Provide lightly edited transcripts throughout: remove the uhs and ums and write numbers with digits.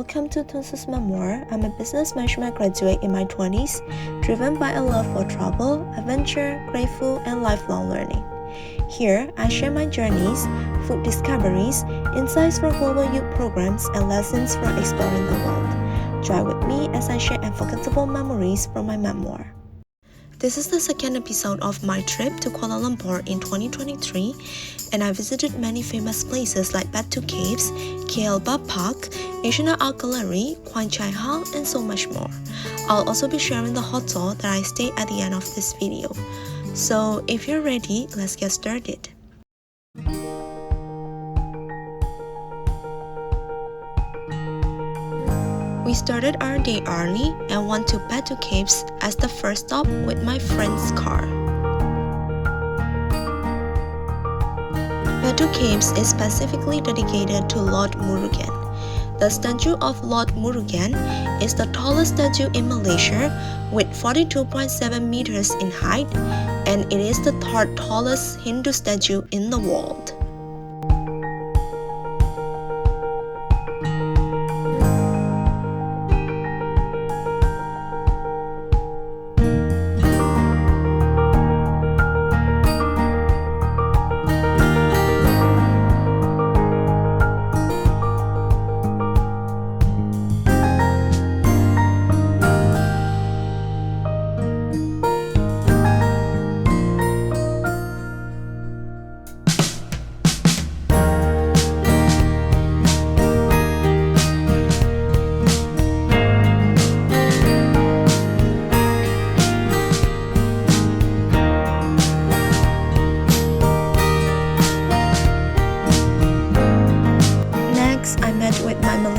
welcome to thonnhsu's memoir. I'm a business management graduate in my 20s, driven by a love for travel, adventure, great food, and lifelong learning. Here, I share my journeys, food discoveries, insights from global youth programs, and lessons from exploring the world. Join with me as I share unforgettable memories from my memoir. This is the second episode of my trip to Kuala Lumpur in 2023, and I visited many famous places like Batu Caves, KLCC Park, National Art Gallery, Kwai Chai Hong, and so much more. I'll also be sharing the hotel that I stayed at the end of this video. So if you're ready, let's get started. We started our day early and went to Batu Caves as the first stop with my friend's car. Batu Caves is specifically dedicated to Lord Murugan. The statue of Lord Murugan is the tallest statue in Malaysia with 42.7 meters in height, and it is the third tallest Hindu statue in the world.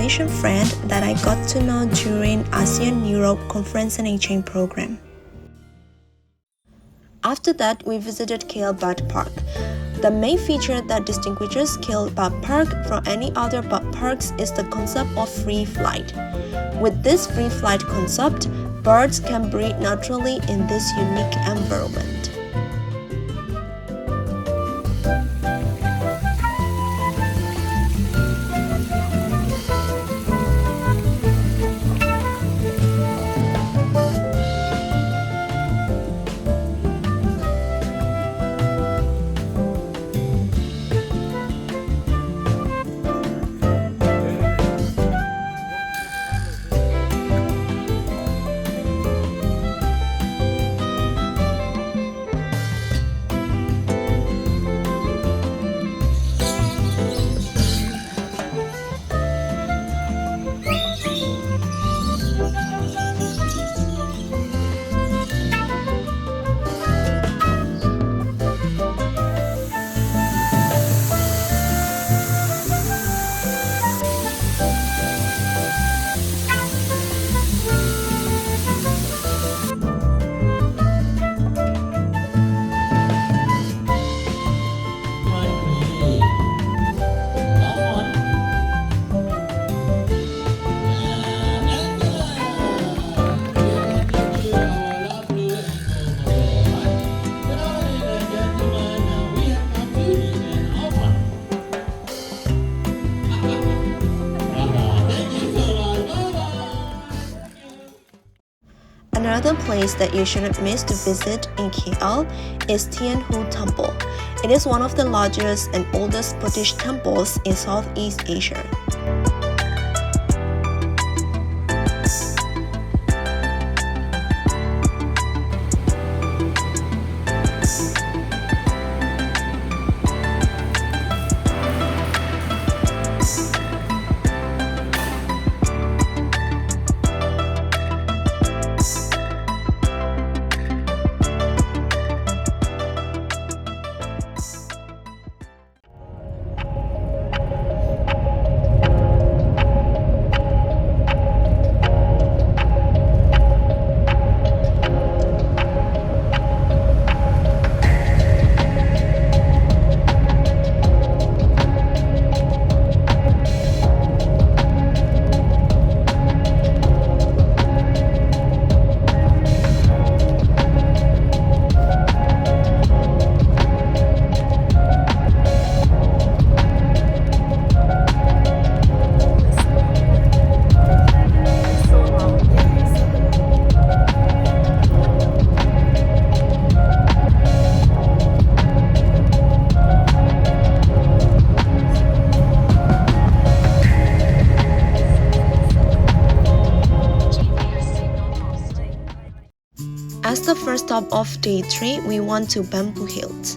Malaysian friend that I got to know during ASEAN Europe Conference and Exchange program. After that, we visited KLCC Park. The main feature that distinguishes KLCC Park from any other bird parks is the concept of free flight. With this free flight concept, birds can breed naturally in this unique environment. Another place that you shouldn't miss to visit in KL is Thonnhsu Temple. It is one of the largest and oldest Buddhist temples in Southeast Asia. stop of day 3, we went to Bamboo Hills.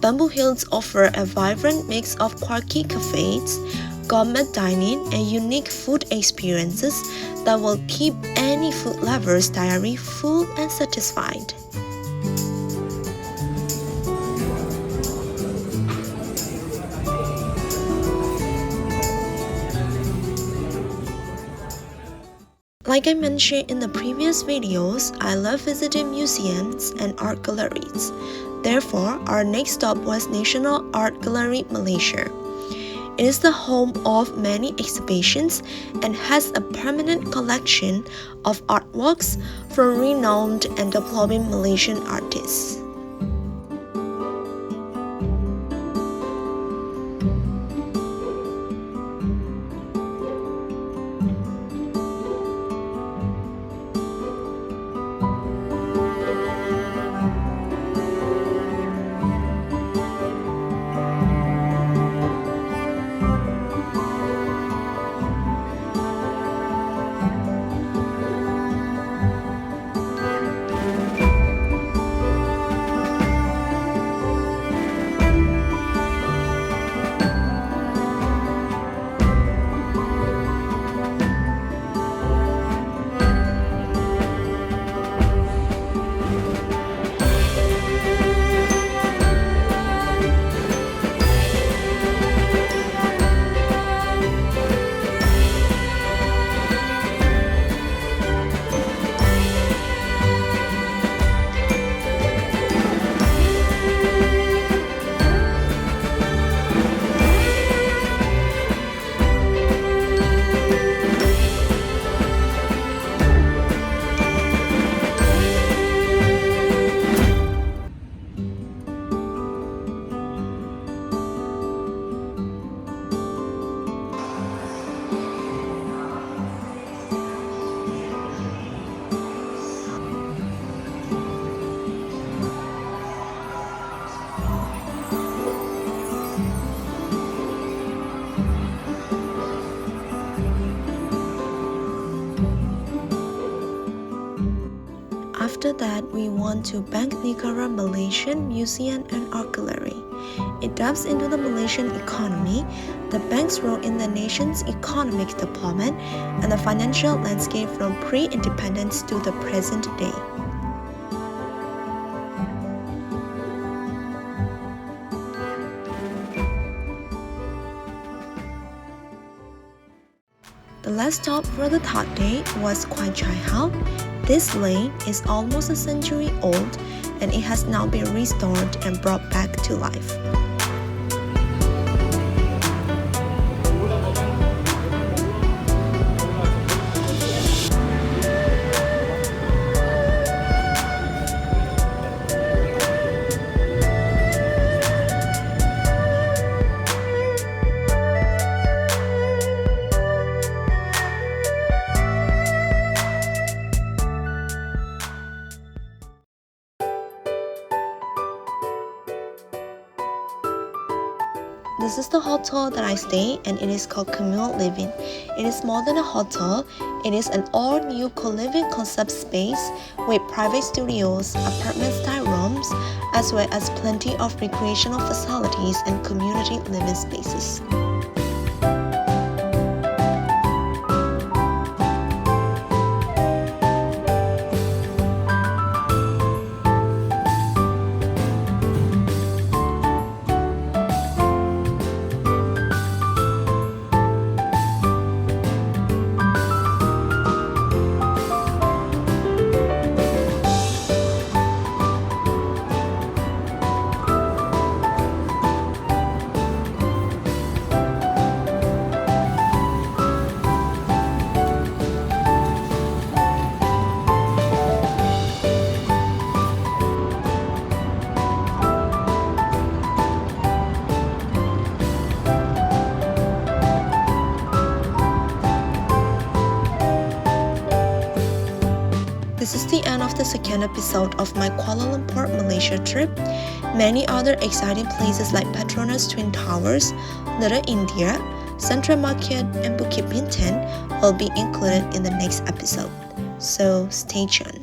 Bamboo Hills offer a vibrant mix of quirky cafes, gourmet dining, and unique food experiences that will keep any food lover's diary full and satisfied. Like I mentioned in the previous videos, I love visiting museums and art galleries. Therefore, our next stop was National Art Gallery, Malaysia. It is the home of many exhibitions and has a permanent collection of artworks from renowned and developing Malaysian artists. After that, we went to Bank Negara Malaysian Museum and Art Gallery. It delves into the Malaysian economy, the bank's role in the nation's economic development, and the financial landscape from pre-independence to the present day. The last stop for the third day was Kwai Chai Hong. This lane is almost a century old and it has now been restored and brought back to life. This is the hotel that I stay and it is called Communal Living. It is more than a hotel, it is an all-new co-living concept space with private studios, apartment-style rooms, as well as plenty of recreational facilities and community living spaces. This is the end of the second episode of my Kuala Lumpur, Malaysia trip. Many other exciting places like Petronas Twin Towers, Little India, Central Market, and Bukit Bintang will be included in the next episode. So stay tuned.